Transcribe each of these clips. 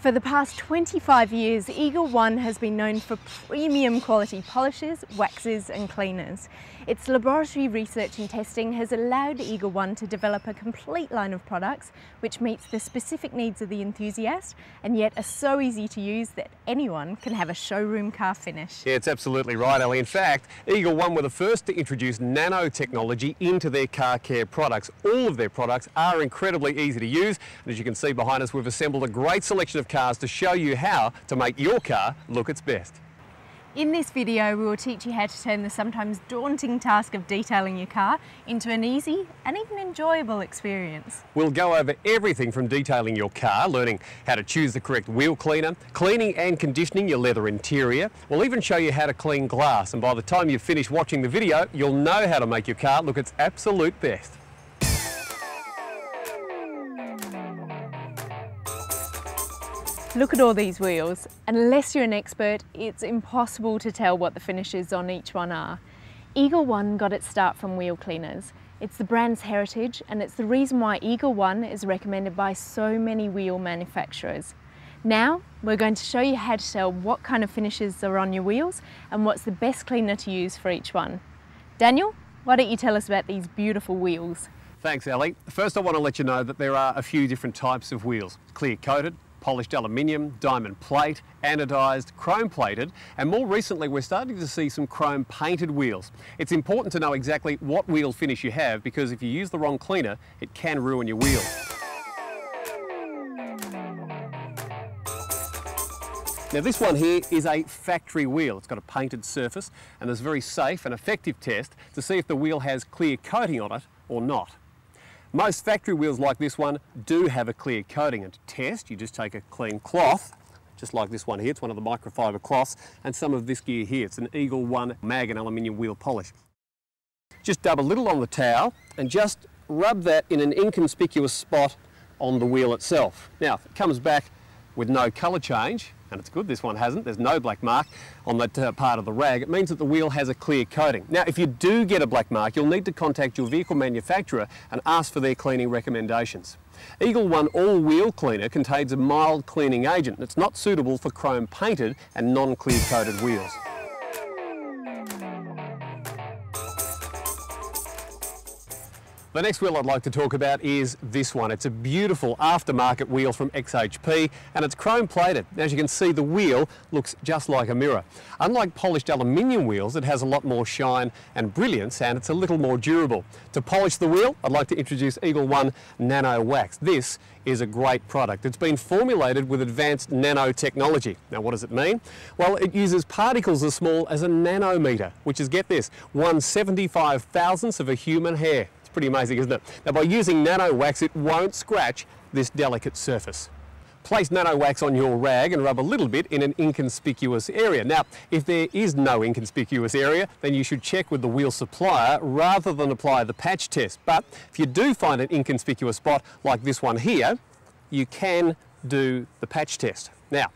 For the past 25 years, Eagle One has been known for premium quality polishes, waxes and cleaners. Its laboratory research and testing has allowed Eagle One to develop a complete line of products which meets the specific needs of the enthusiast and yet are so easy to use that anyone can have a showroom car finish. Yeah, it's absolutely right, Ellie. In fact, Eagle One were the first to introduce nanotechnology into their car care products. All of their products are incredibly easy to use, and as you can see behind us, we've assembled a great selection of cars to show you how to make your car look its best. In this video, we will teach you how to turn the sometimes daunting task of detailing your car into an easy and even enjoyable experience. We'll go over everything from detailing your car, learning how to choose the correct wheel cleaner, cleaning and conditioning your leather interior. We'll even show you how to clean glass, and by the time you've finished watching the video, you'll know how to make your car look its absolute best. Look at all these wheels. Unless you're an expert, it's impossible to tell what the finishes on each one are. Eagle One got its start from wheel cleaners. It's the brand's heritage, and it's the reason why Eagle One is recommended by so many wheel manufacturers. Now, we're going to show you how to tell what kind of finishes are on your wheels and what's the best cleaner to use for each one. Daniel, why don't you tell us about these beautiful wheels? Thanks, Ellie. First, I want to let you know that there are a few different types of wheels: clear coated, polished aluminium, diamond plate, anodised, chrome plated, and more recently we're starting to see some chrome painted wheels. It's important to know exactly what wheel finish you have, because if you use the wrong cleaner, it can ruin your wheel. Now this one here is a factory wheel. It's got a painted surface, and there's a very safe and effective test to see if the wheel has clear coating on it or not. Most factory wheels like this one do have a clear coating, and to test you just take a clean cloth, just like this one here. It's one of the microfiber cloths, and some of this gear here. It's an Eagle One mag and aluminium wheel polish. Just dab a little on the towel and just rub that in an inconspicuous spot on the wheel itself. Now if it comes back with no colour change, and it's good this one hasn't, there's no black mark on that part of the rag, it means that the wheel has a clear coating. Now if you do get a black mark, you'll need to contact your vehicle manufacturer and ask for their cleaning recommendations. Eagle One all-wheel cleaner contains a mild cleaning agent. It's not suitable for chrome painted and non-clear coated wheels. The next wheel I'd like to talk about is this one. It's a beautiful aftermarket wheel from XHP, and it's chrome plated. As you can see, the wheel looks just like a mirror. Unlike polished aluminium wheels, it has a lot more shine and brilliance, and it's a little more durable. To polish the wheel, I'd like to introduce Eagle One Nano Wax. This is a great product. It's been formulated with advanced nanotechnology. Now what does it mean? Well, it uses particles as small as a nanometer, which is, get this, 1/75,000th of a human hair. Pretty amazing, isn't it? Now by using nano wax, it won't scratch this delicate surface. Place nano wax on your rag and rub a little bit in an inconspicuous area. Now if there is no inconspicuous area, then you should check with the wheel supplier rather than apply the patch test. But if you do find an inconspicuous spot like this one here, you can do the patch test. Now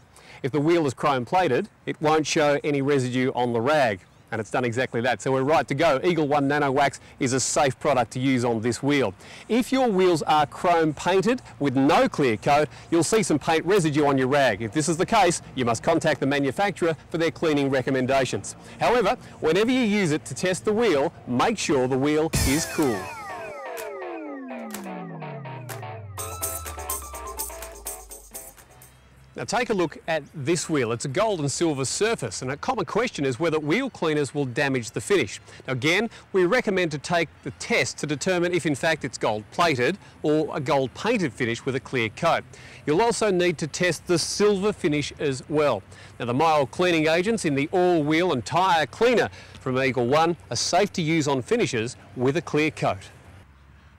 if the wheel is chrome plated, it won't show any residue on the rag. And it's done exactly that, so we're right to go. Eagle One Nano Wax is a safe product to use on this wheel. If your wheels are chrome painted with no clear coat, you'll see some paint residue on your rag. If this is the case, you must contact the manufacturer for their cleaning recommendations. However, whenever you use it to test the wheel, make sure the wheel is cool. Now take a look at this wheel. It's a gold and silver surface, and a common question is whether wheel cleaners will damage the finish. Now again, we recommend to take the test to determine if in fact it's gold plated or a gold painted finish with a clear coat. You'll also need to test the silver finish as well. Now the mild cleaning agents in the all-wheel and tyre cleaner from Eagle One are safe to use on finishes with a clear coat.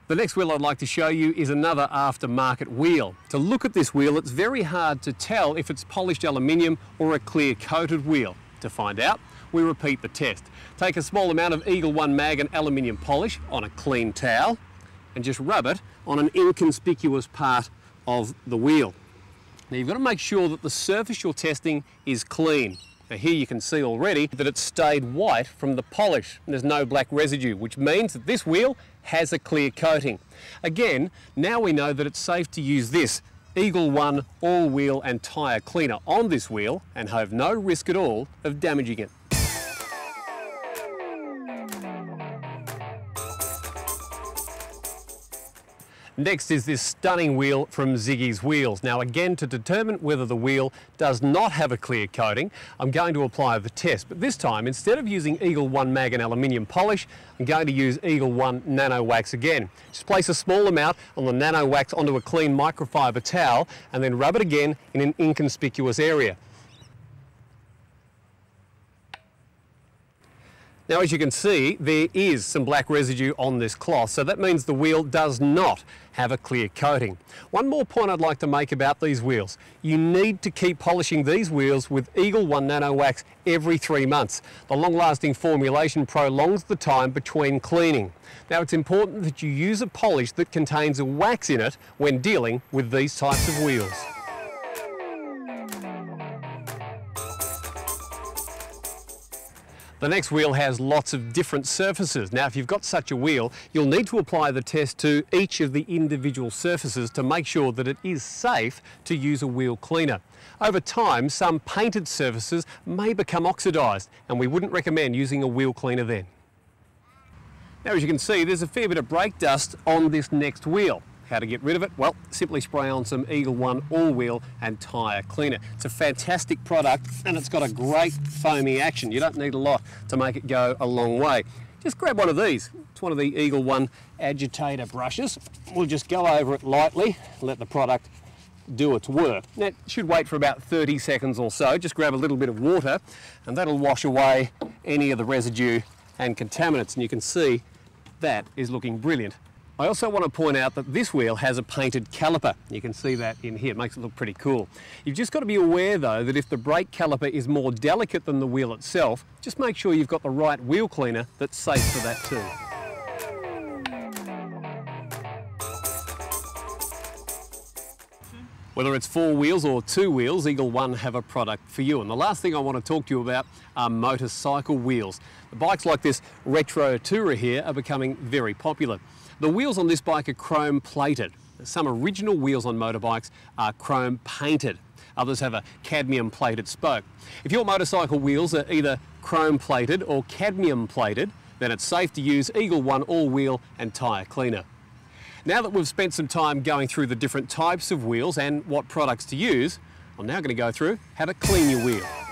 The next wheel I'd like to show you is another aftermarket wheel. To look at this wheel, it's very hard to tell if it's polished aluminium or a clear coated wheel. To find out, we repeat the test. Take a small amount of Eagle One mag and aluminium polish on a clean towel and just rub it on an inconspicuous part of the wheel. Now you've got to make sure that the surface you're testing is clean. Now here you can see already that it's stayed white from the polish and there's no black residue, which means that this wheel has a clear coating. Again, now we know that it's safe to use this Eagle One all-wheel and tyre cleaner on this wheel and have no risk at all of damaging it. Next is this stunning wheel from Ziggy's Wheels. Now again, to determine whether the wheel does not have a clear coating, I'm going to apply the test, but this time instead of using Eagle One Mag and aluminium polish, I'm going to use Eagle One Nano Wax again. Just place a small amount on the Nano Wax onto a clean microfiber towel and then rub it again in an inconspicuous area. Now, as you can see, there is some black residue on this cloth, so that means the wheel does not have a clear coating. One more point I'd like to make about these wheels. You need to keep polishing these wheels with Eagle One Nano Wax every 3 months. The long-lasting formulation prolongs the time between cleaning. Now, it's important that you use a polish that contains a wax in it when dealing with these types of wheels. The next wheel has lots of different surfaces. Now, if you've got such a wheel, you'll need to apply the test to each of the individual surfaces to make sure that it is safe to use a wheel cleaner. Over time, some painted surfaces may become oxidised, and we wouldn't recommend using a wheel cleaner then. Now, as you can see, there's a fair bit of brake dust on this next wheel. How to get rid of it? Well, simply spray on some Eagle One all-wheel and tyre cleaner. It's a fantastic product and it's got a great foamy action. You don't need a lot to make it go a long way. Just grab one of these. It's one of the Eagle One agitator brushes. We'll just go over it lightly, let the product do its work. Now, it should wait for about 30 seconds or so. Just grab a little bit of water and that'll wash away any of the residue and contaminants, and you can see that is looking brilliant. I also want to point out that this wheel has a painted caliper. You can see that in here, it makes it look pretty cool. You've just got to be aware though that if the brake caliper is more delicate than the wheel itself, just make sure you've got the right wheel cleaner that's safe for that too. Whether it's 4 wheels or 2 wheels, Eagle One have a product for you. And the last thing I want to talk to you about are motorcycle wheels. The bikes like this Retro Tourer here are becoming very popular. The wheels on this bike are chrome plated. Some original wheels on motorbikes are chrome painted. Others have a cadmium plated spoke. If your motorcycle wheels are either chrome plated or cadmium plated, then it's safe to use Eagle One all-wheel and tyre cleaner. Now that we've spent some time going through the different types of wheels and what products to use, I'm now going to go through how to clean your wheel.